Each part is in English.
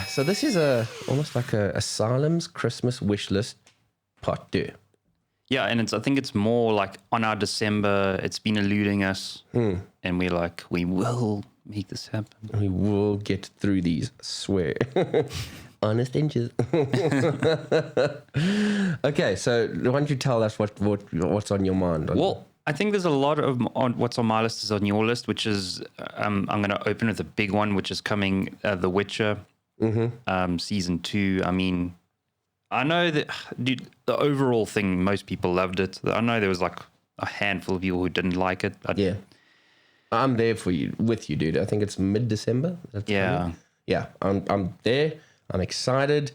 So this is almost like a Asylum's Christmas wish list part 2. Yeah, and I think it's more like on our December, it's been eluding us, and we're like, we will make this happen. We will get through these, I swear. Honest inches. Okay, so why don't you tell us what's on your mind? Well, I think there's a lot of what's on my list is on your list, which is I'm going to open with a big one, which is coming, The Witcher, season 2. I mean, I know that, dude, the overall thing, most people loved it. I know there was like a handful of people who didn't like it. Yeah. I'm there with you, dude. I think it's mid-December. Yeah. Yeah, I'm there. I'm excited.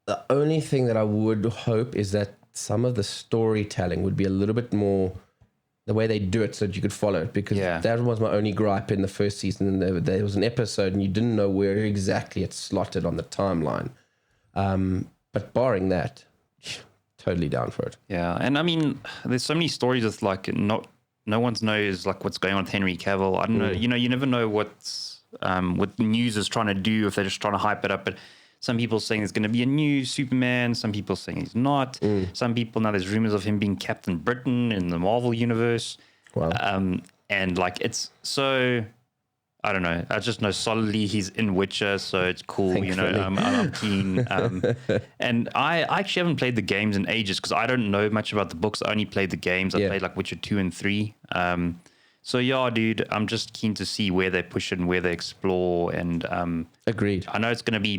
The only thing that I would hope is that some of the storytelling would be a little bit more the way they do it so that you could follow it, because that was my only gripe in the first season. And there was an episode and you didn't know where exactly it slotted on the timeline. But barring that, totally down for it. Yeah, and I mean, there's so many stories with like no one knows like what's going on with Henry Cavill. I don't know. You never know what news is trying to do, if they're just trying to hype it up. But some people saying there's going to be a new Superman. Some people saying he's not. Some people, now there's rumors of him being Captain Britain in the Marvel universe. Wow. And like, it's so, I don't know. I just know solidly he's in Witcher, so it's cool. Thankfully. You know, I'm keen. And I actually haven't played the games in ages because I don't know much about the books. I only played the games. I played like Witcher 2 and 3. So yeah, dude, I'm just keen to see where they push it and where they explore. And agreed. I know it's going to be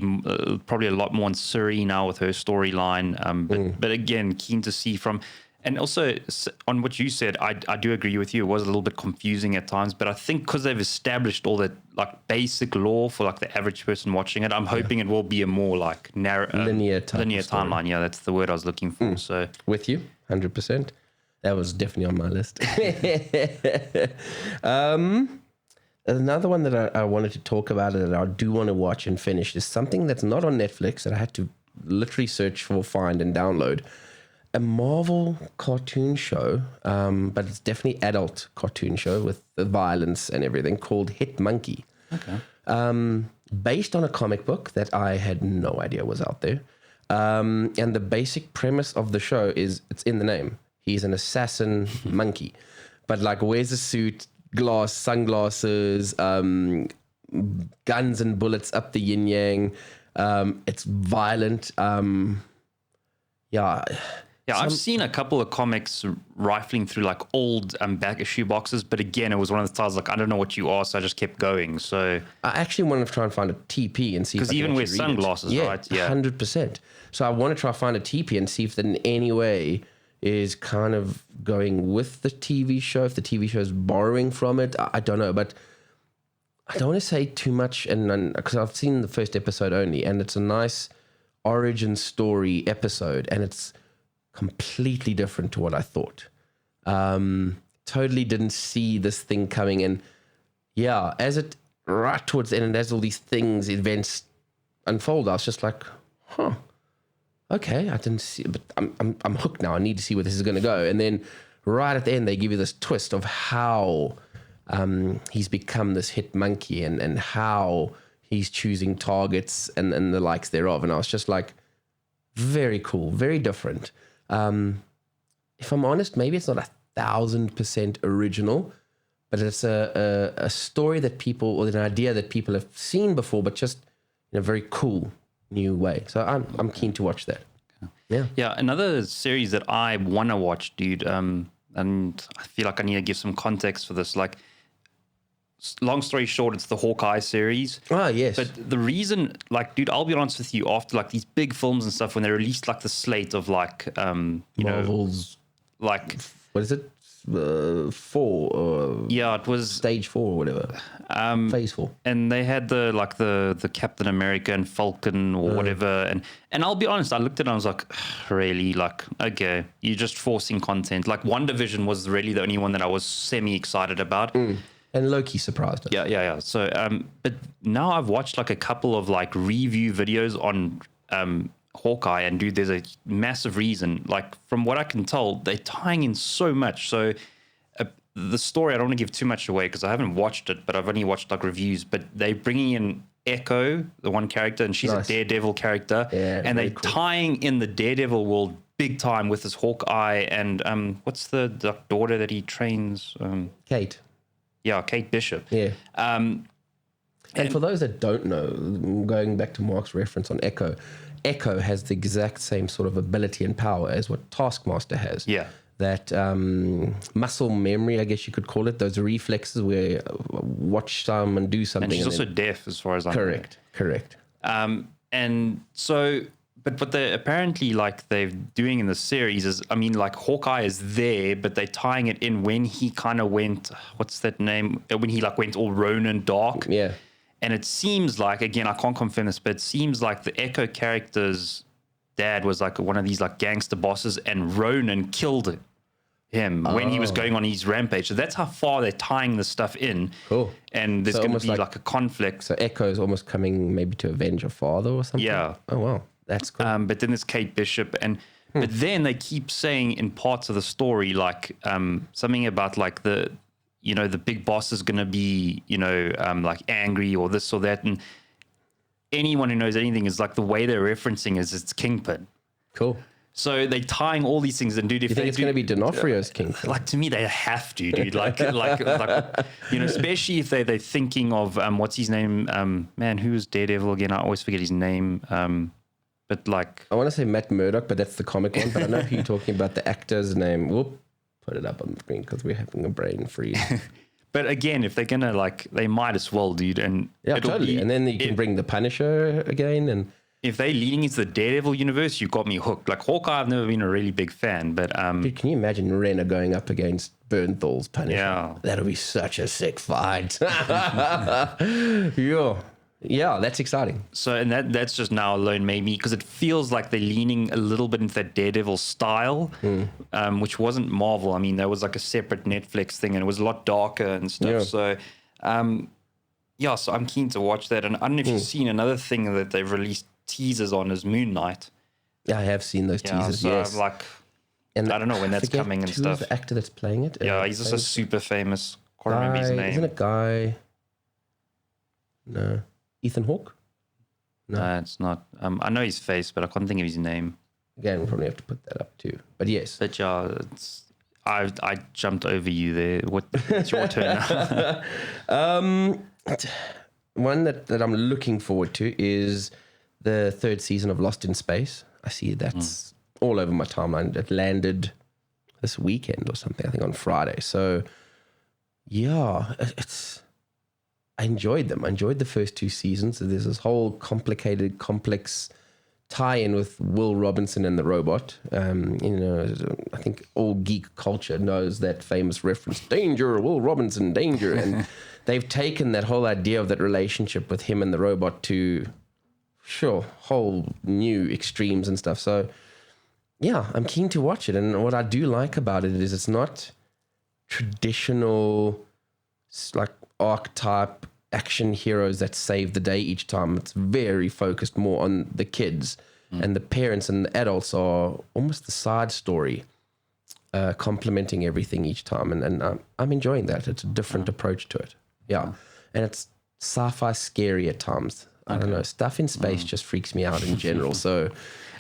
probably a lot more on Suri now with her storyline. But again, keen to see from. And also on what you said, I do agree with you. It was a little bit confusing at times, but I think because they've established all that like basic lore for like the average person watching it, I'm hoping it will be a more like linear timeline. Yeah, that's the word I was looking for. So with you, 100%. That was definitely on my list. Another one that I wanted to talk about that I do want to watch and finish is something that's not on Netflix that I had to literally search for, find, and download. A Marvel cartoon show, but it's definitely adult cartoon show with the violence and everything, called Hit Monkey. okay, Based on a comic book that I had no idea was out there. And the basic premise of the show is, it's in the name. He's an assassin monkey, but like wears a suit, sunglasses, guns and bullets up the yin yang. It's violent. Yeah, I've seen a couple of comics rifling through like old back issue boxes, but again, it was one of the styles like, I don't know what you are, so I just kept going. So I actually want to try and find a TP and see if I can even wear read sunglasses, it. right? Yeah, 100%. So I want to try and find a TP and see if that in any way is kind of going with the TV show, if the TV show is borrowing from it. I don't know, but I don't want to say too much, and because I've seen the first episode only, and it's a nice origin story episode, and it's completely different to what I thought. Totally didn't see this thing coming. And yeah, as it right towards the end, and as all these events unfold, I was just like, okay, I didn't see it, but I'm hooked now. I need to see where this is going to go. And then right at the end, they give you this twist of how he's become this hit monkey, and how he's choosing targets and the likes thereof. And I was just like, very cool, very different. If I'm honest, maybe it's not 1,000% original, but it's a story that people, or an idea that people have seen before, but just in a very cool new way. So I'm keen to watch that. Yeah. Another series that I want to watch, dude, and I feel like I need to give some context for this. Like, long story short, it's the Hawkeye series. Ah, yes. But the reason, like, dude, I'll be honest with you, after like these big films and stuff, when they released like the slate of like, Marvel's, like, what is it? 4 yeah, it was stage 4 or whatever. Phase 4. And they had the Captain America and Falcon or whatever. And I'll be honest, I looked at it and I was like, really? Like, okay, you're just forcing content. Like, WandaVision was really the only one that I was semi-excited about. And Loki surprised us. Yeah. So, but now I've watched like a couple of like review videos on Hawkeye, and dude, there's a massive reason. Like, from what I can tell, they're tying in so much. So the story, I don't want to give too much away because I haven't watched it, but I've only watched like reviews. But they're bringing in Echo, the one character, and she's a Daredevil character, and they're tying in the Daredevil world big time with this Hawkeye and what's the daughter that he trains? Kate. Yeah, Kate Bishop. Yeah. And for those that don't know, going back to Mark's reference on Echo, Echo has the exact same sort of ability and power as what Taskmaster has. Yeah. That muscle memory, I guess you could call it, those reflexes where watch someone do something. And she's also deaf as far as I know. Correct. And so, but what they apparently like they're doing in the series is, I mean, like Hawkeye is there, but they're tying it in when he kind of went, what's that name? When he like went all Ronin dark. Yeah. And it seems like, again, I can't confirm this, but it seems like the Echo character's dad was like one of these like gangster bosses, and Ronin killed him when he was going on his rampage. So that's how far they're tying the stuff in. Cool. And there's going to be like a conflict. So Echo is almost coming maybe to avenge her father or something? Yeah. Oh, wow. That's cool. But then there's Kate Bishop. But then they keep saying in parts of the story, like something about like the big boss is going to be, like angry or this or that. And anyone who knows anything is like the way they're referencing is it's Kingpin. Cool. So they're tying all these things, and dude, if you think it's going to be D'Onofrio's Kingpin? Like to me, they have to, dude. Like especially if they're thinking of what's his name? Man, who is Daredevil again? I always forget his name. But like, I want to say Matt Murdock, but that's the comic one. But I know who you're talking about. The actor's name. We'll put it up on the screen because we're having a brain freeze. But again, if they're gonna they might as well, dude. And yeah, totally. And then you can bring the Punisher again, and if they're leaning into the Daredevil universe, you got me hooked. Like Hawkeye, I've never been a really big fan, but dude, can you imagine Renner going up against Bernthal's Punisher? Yeah, that'll be such a sick fight. Yeah, that's exciting. So, and that's just now alone made me, because it feels like they're leaning a little bit into that Daredevil style, which wasn't Marvel. I mean, that was like a separate Netflix thing, and it was a lot darker and stuff. Yeah. So, so I'm keen to watch that. And I don't know if you've seen another thing that they've released teasers on is Moon Knight. Yeah, I have seen those teasers. So yes. I'm like, and I don't know when that's coming and stuff. The actor that's playing it. Yeah, he's also super famous. Can't remember his name. Isn't it Guy? No. Ethan Hawke? No, it's not. I know his face, but I can't think of his name. Again, we'll probably have to put that up too. But yes. But yeah, I jumped over you there. It's your turn now. One that I'm looking forward to is the third season of Lost in Space. I see that's all over my timeline. It landed this weekend or something, I think on Friday. So yeah, I enjoyed them. I enjoyed the first two seasons. So there's this whole complicated, complex tie-in with Will Robinson and the robot. I think all geek culture knows that famous reference, danger, Will Robinson, danger. And they've taken that whole idea of that relationship with him and the robot to, whole new extremes and stuff. So, yeah, I'm keen to watch it. And what I do like about it is it's not traditional, like, archetype action heroes that save the day each time. It's very focused more on the kids, and the parents and the adults are almost the side story, complementing everything each time. And I'm enjoying that. It's a different approach to it. Yeah. And it's sci-fi scary at times. I don't know. Stuff in space just freaks me out in general. So,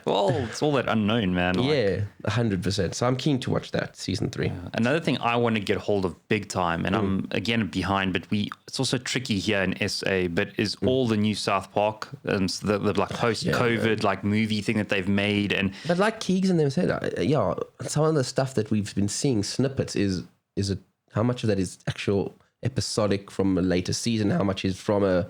well, it's all that unknown, man. Yeah, 100%. So I'm keen to watch that season 3. Yeah. Another thing I want to get hold of big time, and I'm again behind, but it's also tricky here in SA, but is all the new South Park and the like post-COVID like movie thing that they've made. But like Keegs and them said, some of the stuff that we've been seeing snippets is it, how much of that is actual episodic from a later season, how much is from a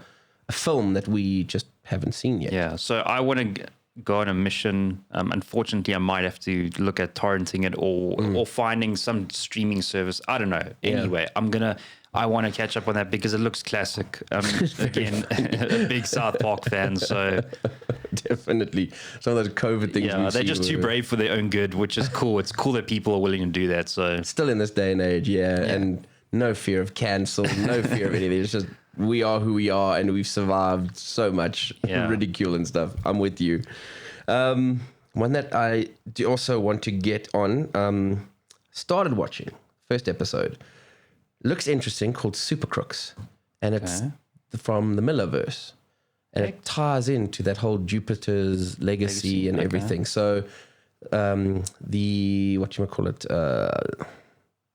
film that we just haven't seen yet. Yeah, so I want to go on a mission. Unfortunately, I might have to look at torrenting it or finding some streaming service. I don't know. Anyway, I want to catch up on that because it looks classic. Again, a big South Park fan, so definitely some of those COVID things. Yeah, they're just too brave for their own good, which is cool. It's cool that people are willing to do that. So still in this day and age, and no fear of cancel, no fear of anything. It's just we are who we are, and we've survived so much ridicule and stuff. I'm with you. One that I do also want to get on, started watching, first episode, looks interesting, called Super Crooks, and it's from the Millerverse, and it ties into that whole Jupiter's legacy and everything. So the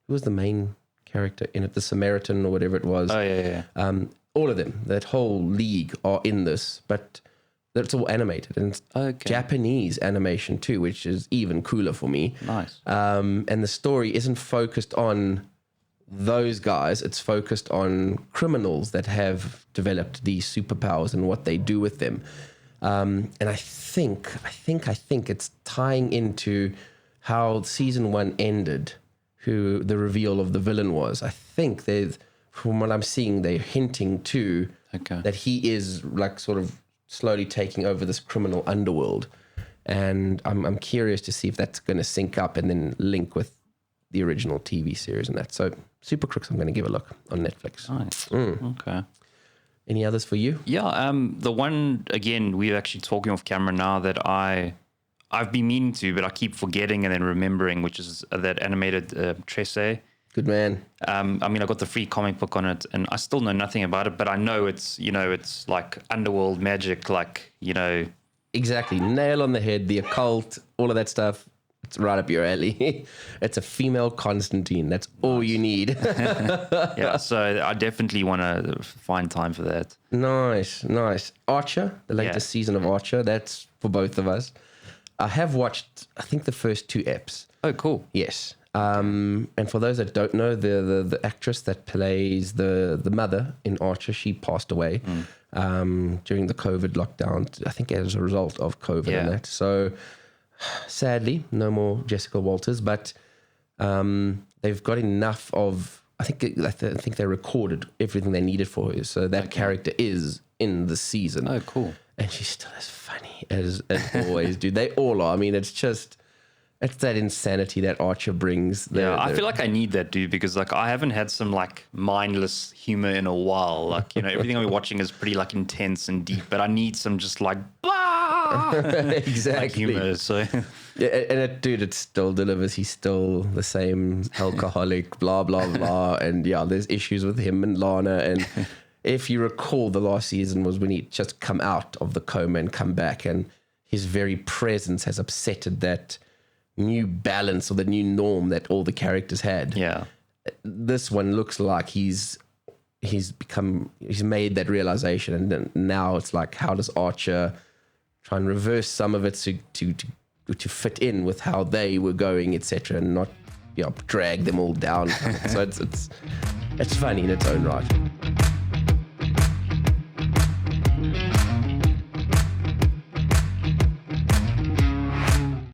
who was the main character in it, the Samaritan or whatever it was, all of them, that whole league are in this, but it's all animated, and it's Japanese animation too, which is even cooler for me. Nice. And the story isn't focused on those guys, it's focused on criminals that have developed these superpowers and what they do with them. And I think it's tying into how season 1 ended, who the reveal of the villain was. I think from what I'm seeing, they're hinting to that he is like sort of slowly taking over this criminal underworld. And I'm curious to see if that's going to sync up and then link with the original TV series and that. So Super Crooks, I'm going to give a look on Netflix. Nice. Okay. Any others for you? Yeah. The one, again, we're actually talking off camera now that I've been meaning to, but I keep forgetting and then remembering, which is that animated Tresse. Good man. I mean, I got the free comic book on it, and I still know nothing about it, but I know it's, it's like underworld magic, like, Exactly. Nail on the head, the occult, all of that stuff. It's right up your alley. It's a female Constantine. That's all you need. Yeah, so I definitely want to find time for that. Nice. Archer, the latest season of Archer. That's for both of us. I have watched, I think, the first 2 eps. Oh, cool. Yes. And for those that don't know, the actress that plays the mother in Archer, she passed away during the COVID lockdown, I think as a result of COVID and that. So sadly, no more Jessica Walters, but they've got enough of, I think they recorded everything they needed for her. So that character is in the season. Oh, cool. And she's still as funny as always, dude. They all are. I mean, it's that insanity that Archer brings. I feel like I need that, dude, because like I haven't had some like mindless humor in a while. Like, everything I'm watching is pretty like intense and deep, but I need some just like exactly like humor. So yeah, and it still delivers. He's still the same alcoholic, blah blah blah, and there's issues with him and Lana. And if you recall, the last season was when he just come out of the coma and come back, and his very presence has upsetted that new balance or the new norm that all the characters had. Yeah. This one looks like he's made that realization, and then now it's like, how does Archer try and reverse some of it to fit in with how they were going, etc., and not drag them all down. So it's funny in its own right.